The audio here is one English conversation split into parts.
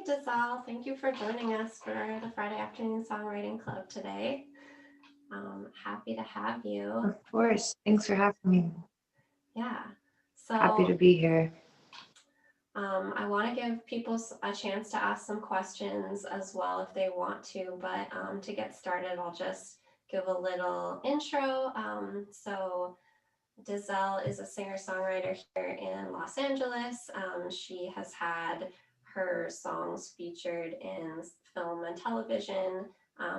Dezelle. Thank you for joining us for the Friday Afternoon Songwriting Club today. Happy to have you. Of course. Thanks for having me. Yeah. Happy So to be here. I want to give people a chance to ask some questions as well if they want to. But to get started, I'll just give a little intro. Dezelle is a singer-songwriter here in Los Angeles. She has had her songs featured in film and television.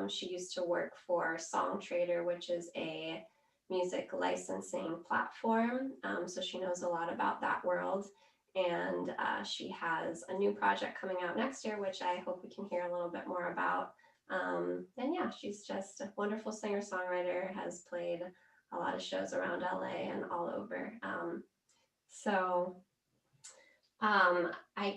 She used to work for Songtrader, which is a music licensing platform. So she knows a lot about that world. And she has a new project coming out next year, which I hope we can hear a little bit more about. And yeah, she's just a wonderful singer-songwriter, has played a lot of shows around LA and all over. So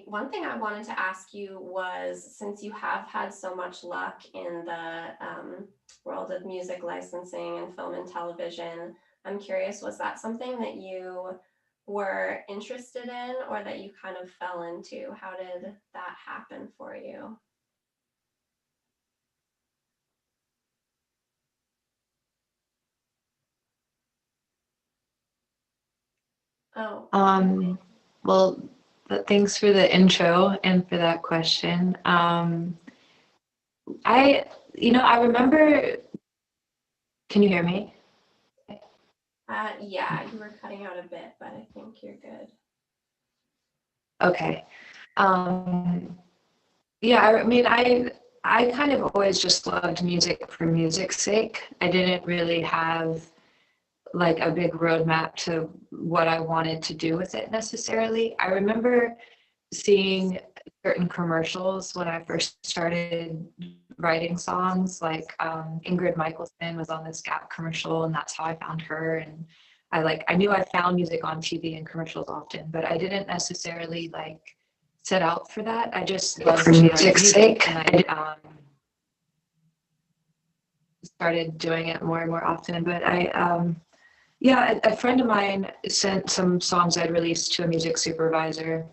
one thing I wanted to ask you was, since you have had so much luck in the world of music licensing and film and television, I'm curious, was that something that you were interested in or that you kind of fell into? How did that happen for you? Oh, Um, well, thanks for the intro and for that question. I remember, can you hear me? yeah, you were cutting out a bit, but I think you're good. Okay. Um, yeah, I kind of always just loved music for music's sake. I didn't really have like a big roadmap to what I wanted to do with it necessarily. I remember seeing certain commercials when I first started writing songs. Like Ingrid Michaelson was on this Gap commercial, and that's how I found her. And I knew I found music on TV and commercials often, but I didn't necessarily like set out for that. I just For loved to write music's music, sake. and I started doing it more and more often. But yeah, a friend of mine sent some songs I'd released to a music supervisor.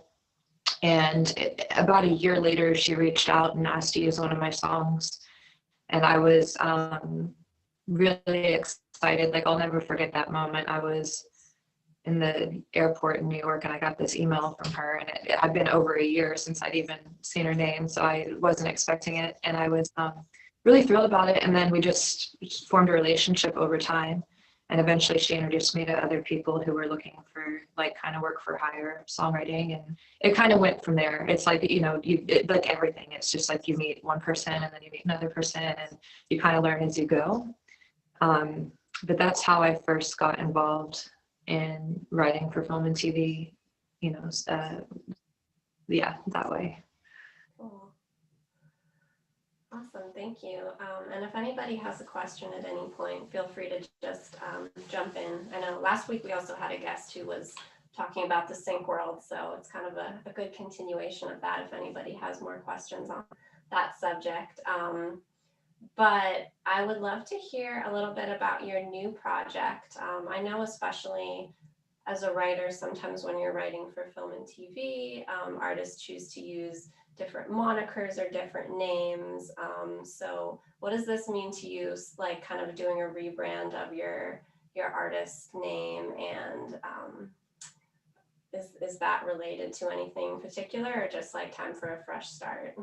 And about a year later, she reached out and asked to use one of my songs. And I was really excited. Like, I'll never forget that moment. I was in the airport in New York, and I got this email from her. And it had been over a year since I'd even seen her name. So I wasn't expecting it. And I was really thrilled about it. And then we just formed a relationship over time. And eventually she introduced me to other people who were looking for like kind of work for hire songwriting. And it kind of went from there. It's like, like everything, it's just like you meet one person and then you meet another person and you kind of learn as you go. But that's how I first got involved in writing for film and TV, you know, yeah, that way. Cool. Awesome, thank you. And if anybody has a question at any point, feel free to just jump in. I know last week we also had a guest who was talking about the sync world, so it's kind of a good continuation of that if anybody has more questions on that subject. But I would love to hear a little bit about your new project. I know, especially as a writer, sometimes when you're writing for film and TV, artists choose to use different monikers or different names. So what does this mean to you, like kind of doing a rebrand of your artist name, and is that related to anything particular or just like time for a fresh start?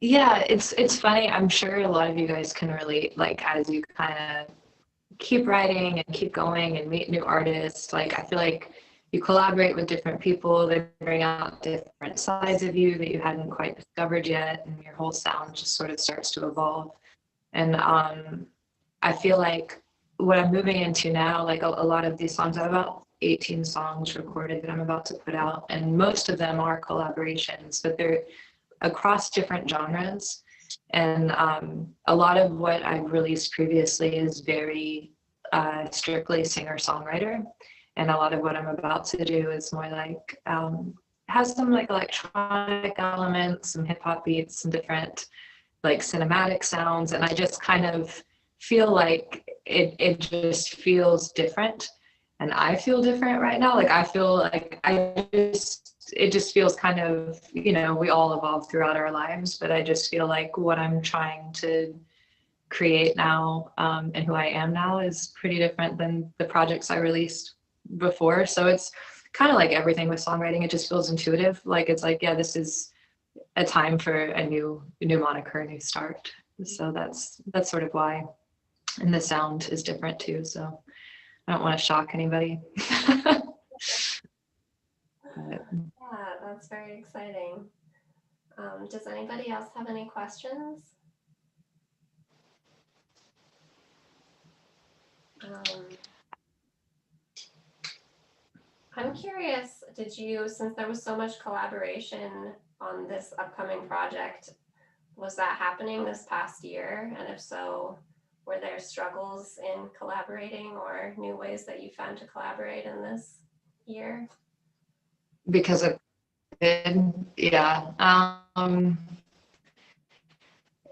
Yeah, it's funny. I'm sure a lot of you guys can relate, like as you kind of keep writing and keep going and meet new artists. Like I feel like you collaborate with different people, they bring out different sides of you that you hadn't quite discovered yet, and your whole sound just sort of starts to evolve. And I feel like what I'm moving into now, like a lot of these songs, I have about 18 songs recorded that I'm about to put out, and most of them are collaborations, but they're across different genres. And a lot of what I've released previously is very strictly singer-songwriter. And a lot of what I'm about to do is more like, has some like electronic elements, some hip hop beats, some different like cinematic sounds. And I just kind of feel like it just feels different. and I feel different right now. Like I feel like it just feels kind of, you know, we all evolve throughout our lives, but I just feel like what I'm trying to create now, and who I am now is pretty different than the projects I released before. So it's kind of like everything with songwriting. It just feels intuitive. Like it's like, yeah, this is a time for a new moniker, a new start. So that's sort of why. And the sound is different too. So I don't want to shock anybody. But, Yeah, that's very exciting. Does anybody else have any questions? I'm curious, did you, since there was so much collaboration on this upcoming project, was that happening this past year? And if so, were there struggles in collaborating or new ways that you found to collaborate in this year? because of it, yeah.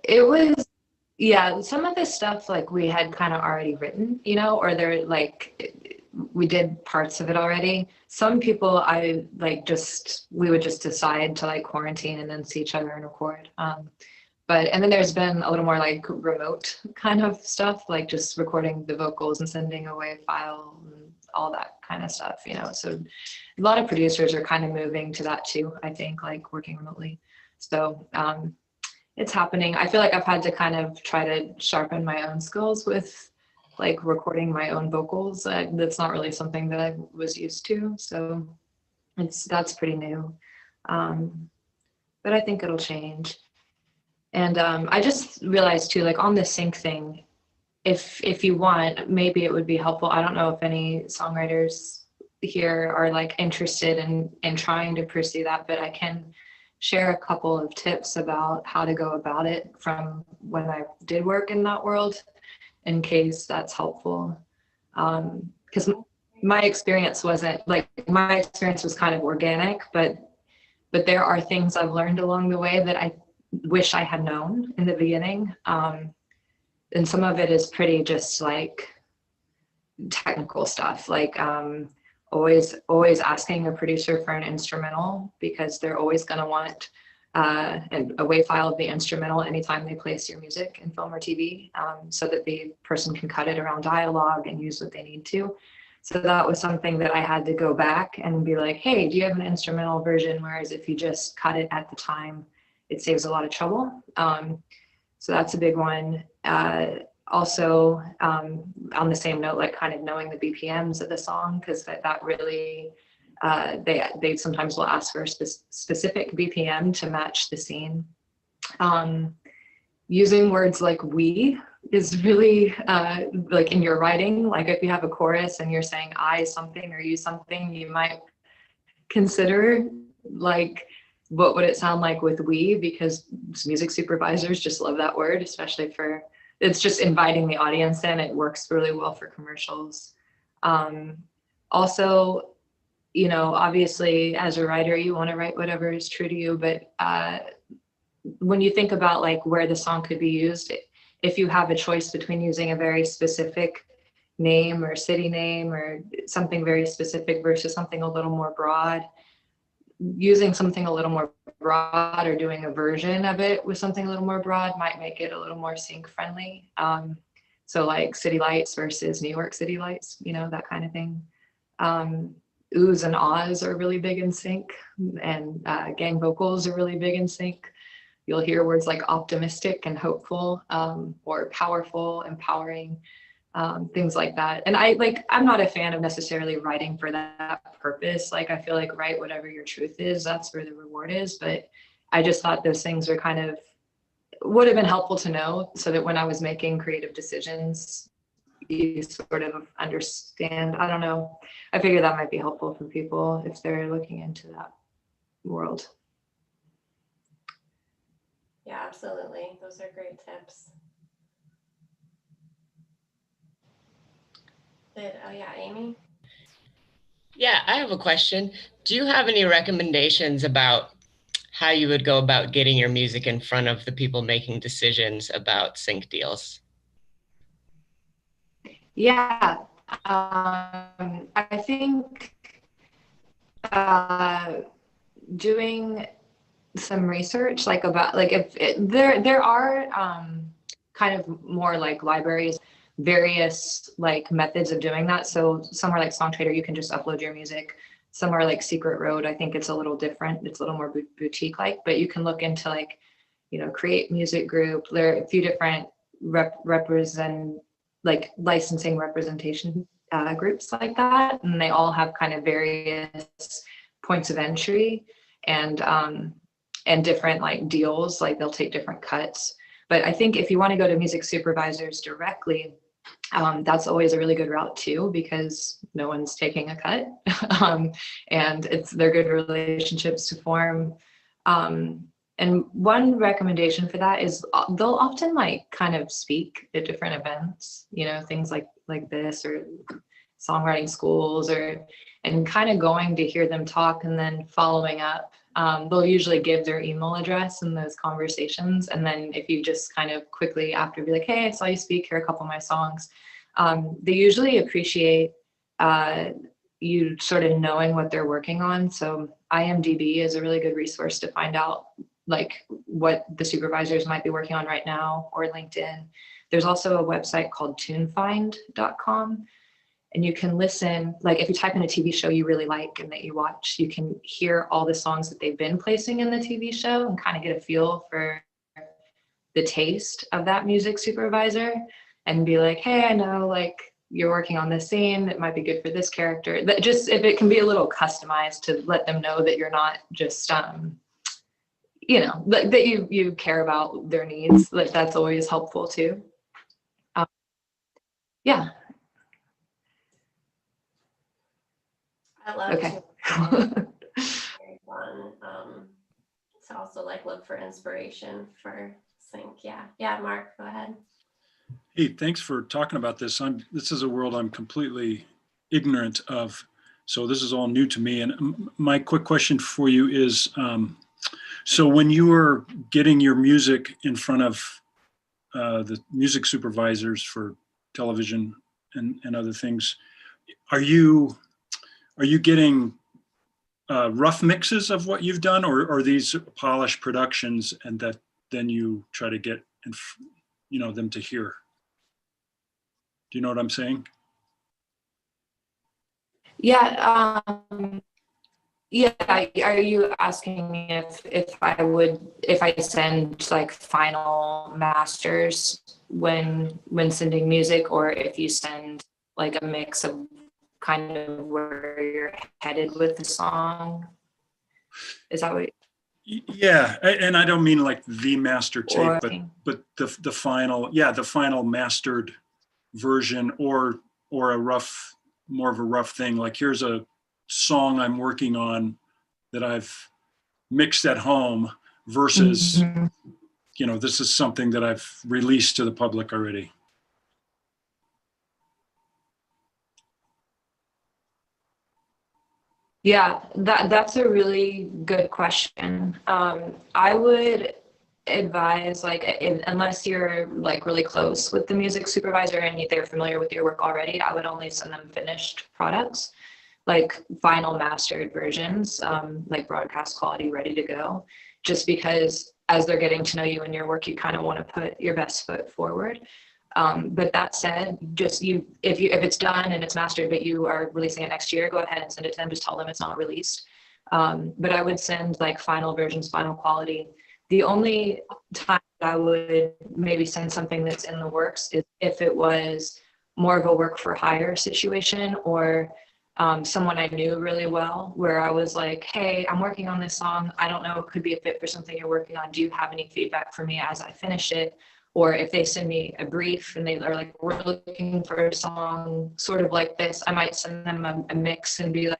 It was, yeah, some of this stuff like we had kind of already written, you know, or there like we did parts of it already. Some people I like just we would just decide to like quarantine and then see each other and record. But and then there's been a little more like remote kind of stuff, like just recording the vocals and sending away a file and all that kind of stuff, you know. So a lot of producers are kind of moving to that too, I think, like working remotely. So it's happening. I feel like I've had to kind of try to sharpen my own skills with like recording my own vocals. That's not really something that I was used to. So that's pretty new. But I think it'll change. And I just realized too, like on the sync thing, if you want, maybe it would be helpful. I don't know if any songwriters here are like interested in trying to pursue that, but I can share a couple of tips about how to go about it from when I did work in that world, in case that's helpful. Because my experience wasn't like, my experience was kind of organic, but there are things I've learned along the way that I wish I had known in the beginning. And some of it is pretty just like technical stuff, like always asking a producer for an instrumental, because they're always going to want a WAV file of the instrumental anytime they place your music in film or TV, so that the person can cut it around dialogue and use what they need to. So that was something that I had to go back and be like, hey, do you have an instrumental version? Whereas if you just cut it at the time, it saves a lot of trouble. So that's a big one. Also, on the same note, like kind of knowing the BPMs of the song, because that really, they sometimes will ask for a specific BPM to match the scene. Using words like we is really like in your writing, like if you have a chorus and you're saying I something or you something, you might consider like, what would it sound like with we, because music supervisors just love that word, especially for, it's just inviting the audience in. It works really well for commercials. Also, you know, obviously as a writer, you want to write whatever is true to you, but when you think about like where the song could be used, if you have a choice between using a very specific name or city name or something very specific versus something a little more broad, using something a little more broad or doing a version of it with something a little more broad might make it a little more sync friendly. So like City Lights versus New York City Lights, you know, that kind of thing. Oohs and ahs are really big in sync, and gang vocals are really big in sync. You'll hear words like optimistic and hopeful, or powerful, empowering, things like that. And I'm not a fan of necessarily writing for that purpose. Like, I feel like write whatever your truth is, that's where the reward is. But I just thought those things are kind of, would have been helpful to know, so that when I was making creative decisions, you sort of understand. I don't know. I figure that might be helpful for people if they're looking into that world. Yeah, absolutely. Those are great tips. Oh yeah, Amy? Yeah, I have a question. Do you have any recommendations about how you would go about getting your music in front of the people making decisions about sync deals? Yeah, I think uh, doing some research like about like if there are kind of more like libraries, various like methods of doing that. So somewhere like Songtrader, you can just upload your music. Somewhere like Secret Road, I think it's a little different. It's a little more boutique like, but you can look into like, Create Music Group. There are a few different represent like licensing representation groups like that, and they all have kind of various points of entry and different like deals. Like they'll take different cuts. But I think if you want to go to music supervisors directly, that's always a really good route too, because no one's taking a cut, and they're good relationships to form. And one recommendation for that is they'll often like kind of speak at different events, things like this or songwriting schools and kind of going to hear them talk and then following up. They'll usually give their email address in those conversations. And then if you just kind of quickly after be like, hey, I saw you speak, here are a couple of my songs. They usually appreciate you sort of knowing what they're working on. So IMDb is a really good resource to find out like what the supervisors might be working on right now, or LinkedIn. There's also a website called tunefind.com. And you can listen, like if you type in a TV show you really like and that you watch, you can hear all the songs that they've been placing in the TV show and kind of get a feel for the taste of that music supervisor and be like, hey, I know like you're working on this scene, it might be good for this character. That just, if it can be a little customized to let them know that you're not just, that you care about their needs, like that's always helpful too. Yeah. I love Okay. to very fun to also like look for inspiration for sync. Yeah, Mark, go ahead. Hey, thanks for talking about this. This is a world I'm completely ignorant of, so this is all new to me. And my quick question for you is, so when you were getting your music in front of the music supervisors for television and other things, are you getting rough mixes of what you've done, or are these polished productions and that then you try to get them to hear? Do you know what I'm saying? Yeah. Yeah. Are you asking if I send like final masters when sending music, or if you send like a mix of kind of where you're headed with the song? Is that what? Yeah, and I don't mean like the master tape, Or but the final mastered version, or more of a rough thing. Like here's a song I'm working on that I've mixed at home versus this is something that I've released to the public already. Yeah, that's a really good question. I would advise unless you're like really close with the music supervisor and they're familiar with your work already, I would only send them finished products, like final mastered versions, like broadcast quality, ready to go, just because as they're getting to know you and your work, you kind of want to put your best foot forward. But that said, if it's done and it's mastered, but you are releasing it next year, go ahead and send it to them. Just tell them it's not released. But I would send like final versions, final quality. The only time I would maybe send something that's in the works is if it was more of a work for hire situation, or someone I knew really well, where I was like, hey, I'm working on this song. I don't know, it could be a fit for something you're working on. Do you have any feedback for me as I finish it? Or if they send me a brief and they are like, we're looking for a song sort of like this, I might send them a mix and be like,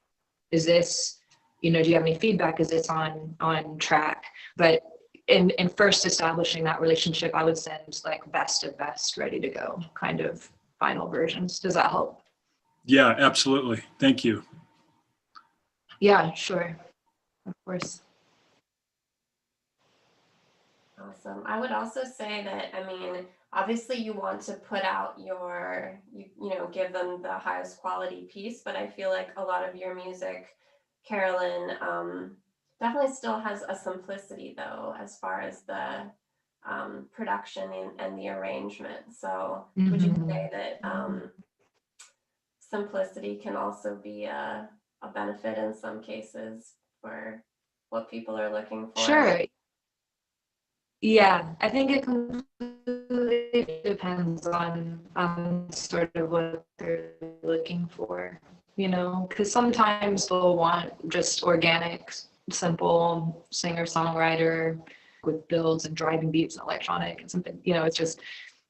is this, do you have any feedback? Is this on track? But in first establishing that relationship, I would send like best of best, ready to go kind of final versions. Does that help? Yeah, absolutely. Thank you. Yeah, sure. Of course. Awesome. I would also say that, obviously you want to put out you know, give them the highest quality piece, but I feel like a lot of your music, Carolyn, definitely still has a simplicity though, as far as the production and the arrangement. So would you say that simplicity can also be a benefit in some cases for what people are looking for? Sure. Yeah, I think it completely depends on sort of what they're looking for, you know, because sometimes they'll want just organic, simple singer-songwriter with builds and driving beats and electronic and something, you know, it's just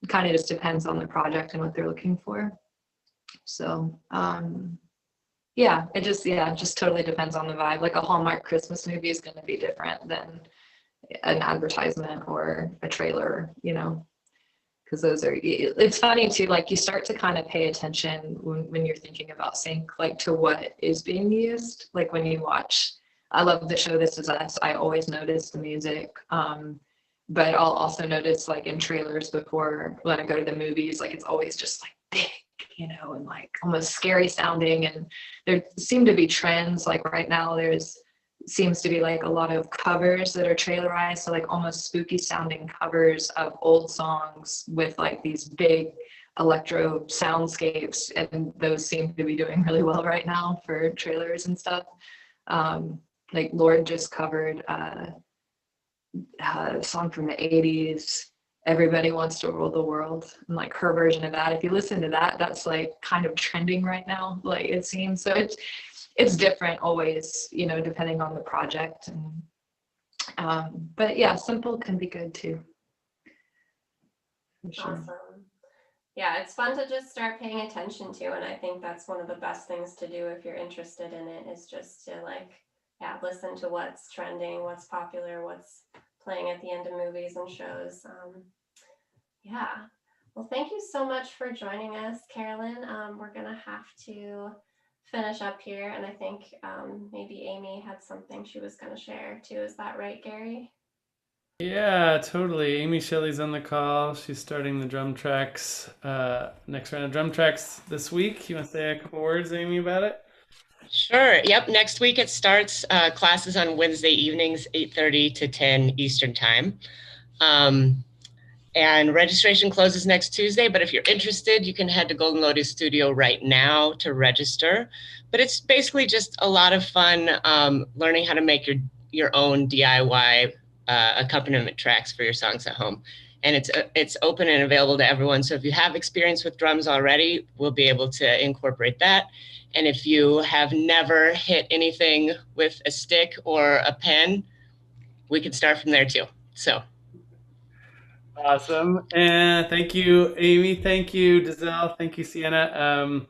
kind of just depends on the project and what they're looking for. So, yeah, it just totally depends on the vibe. Like a Hallmark Christmas movie is going to be different than an advertisement or a trailer, you know, because it's funny too, like you start to kind of pay attention when you're thinking about sync, like to what is being used. Like when you watch, I love the show This Is Us, I always notice the music. But I'll also notice like in trailers before when I go to the movies, like it's always just like big, you know, and like almost scary sounding. And there seem to be trends, like right now seems to be like a lot of covers that are trailerized, so like almost spooky sounding covers of old songs with like these big electro soundscapes, and those seem to be doing really well right now for trailers and stuff. Like Lorde just covered a song from the 80s, Everybody Wants to Rule the World, and like her version of that, if you listen to that, that's like kind of trending right now, like it seems. So it's different always, you know, depending on the project. And but yeah, simple can be good too. For sure. Awesome. Yeah, it's fun to just start paying attention to, and I think that's one of the best things to do if you're interested in it, is just to like, yeah, listen to what's trending, what's popular, what's playing at the end of movies and shows. Yeah. Well, thank you so much for joining us, Carolyn. We're gonna have to finish up here, and I think maybe Amy had something she was gonna share too. Is that right, Gary? Yeah, totally. Amy Shelley's on the call. She's starting the drum tracks, next round of drum tracks this week. You want to say a couple words, Amy, about it? Sure. Yep. Next week it starts. Classes on Wednesday evenings, 8:30 to 10 Eastern time. And registration closes next Tuesday, but if you're interested, you can head to Golden Lotus Studio right now to register. But it's basically just a lot of fun, learning how to make your own DIY accompaniment tracks for your songs at home. And it's open and available to everyone. So if you have experience with drums already, we'll be able to incorporate that. And if you have never hit anything with a stick or a pen, we can start from there too. So. Awesome. And thank you, Amy. Thank you, Dezelle. Thank you, Sienna.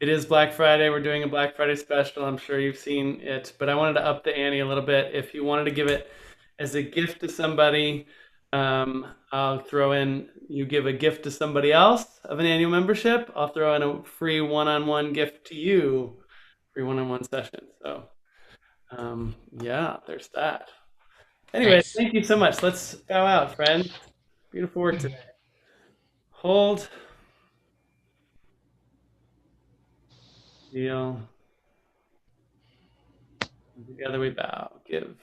It is Black Friday. We're doing a Black Friday special. I'm sure you've seen it, but I wanted to up the ante a little bit. If you wanted to give it as a gift to somebody, I'll throw in, you give a gift to somebody else of an annual membership, I'll throw in a free one-on-one gift to you, free one-on-one session. So yeah, there's that. Anyway, Nice. Thank you so much. Let's bow out, friend. Beautiful work today. Hold. Feel. Together we bow. Give.